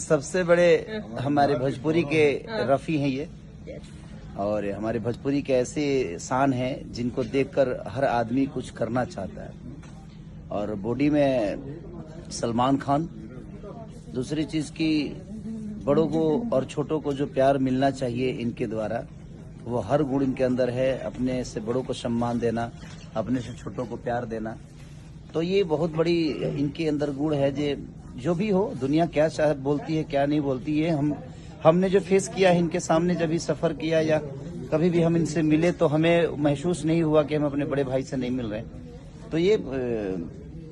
सबसे बड़े हमारे भोजपुरी के रफी हैं ये, और हमारे भोजपुरी के ऐसे शान हैं जिनको देखकर हर आदमी कुछ करना चाहता है। और बॉडी में सलमान खान। दूसरी चीज की बड़ों को और छोटों को जो प्यार मिलना चाहिए इनके द्वारा, वो हर गुण इनके अंदर है। अपने से बड़ों को सम्मान देना, अपने से छोटों को प्यार देना, तो ये बहुत बड़ी इनके अंदर गुण है। जो भी हो, दुनिया क्या बोलती है क्या नहीं बोलती है, हमने जो फेस किया है इनके सामने, जब भी सफर किया या कभी भी हम इनसे मिले तो हमें महसूस नहीं हुआ कि हम अपने बड़े भाई से नहीं मिल रहे। तो ये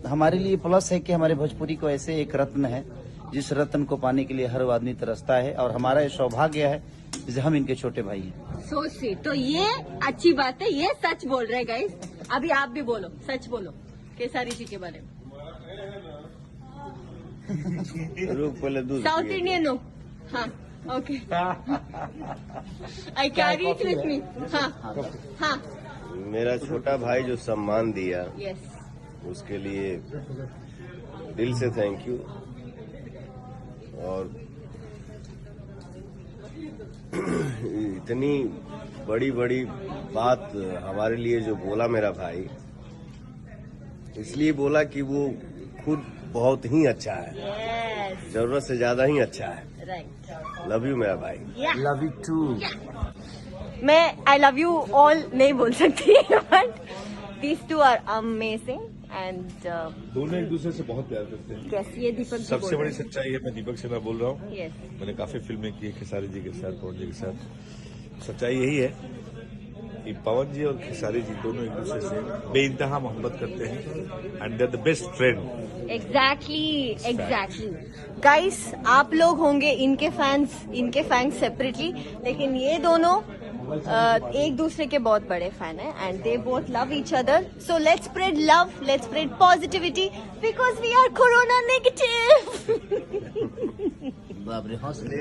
हमारे लिए प्लस है कि हमारे भोजपुरी को ऐसे एक रत्न है जिस रत्न को पाने के लिए हर आदमी तरसता है, और हमारा ये सौभाग्य है कि हम इनके छोटे भाई हैं। सोची तो ये अच्छी बात है, ये सच बोल रहे गाइस। अभी आप भी बोलो, सच बोलो केसारी जी के बारे में। साउथ इंडियन हो? हाँ, okay. I carry it with me. हाँ हाँ। मेरा छोटा भाई जो सम्मान दिया, यस, उसके लिए दिल से थैंक यू। और इतनी बड़ी बड़ी बात हमारे लिए जो बोला मेरा भाई, इसलिए बोला कि वो खुद बहुत ही अच्छा है, यस, जरूरत से ज्यादा ही अच्छा है। राइट। लव यू मेरा भाई। Love you too. मैं आई लव यू ऑल नहीं बोल सकती, but these two are amazing and दोनों एक दूसरे से बहुत प्यार करते हैं। कैसी ये दीपक जी सबसे बोल बड़ी सच्चाई है, मैं दीपक से मैं बोल रहा हूँ। यस, मैंने काफी फिल्में की है खेसारी जी के साथ, पवन जी के साथ। सच्चाई यही है कि पवन जी और खेसारी जी दोनों एक दूसरे से बेइंतहा मोहब्बत करते हैं, and they are the best friend. Exactly guys, आप लोग होंगे इनके फैंस सेपरेटली, लेकिन ये दोनों एक दूसरे के बहुत बड़े फैन है, and they both love each other. So let's spread love, let's spread positivity, because we are corona negative. बाप रे, हौसले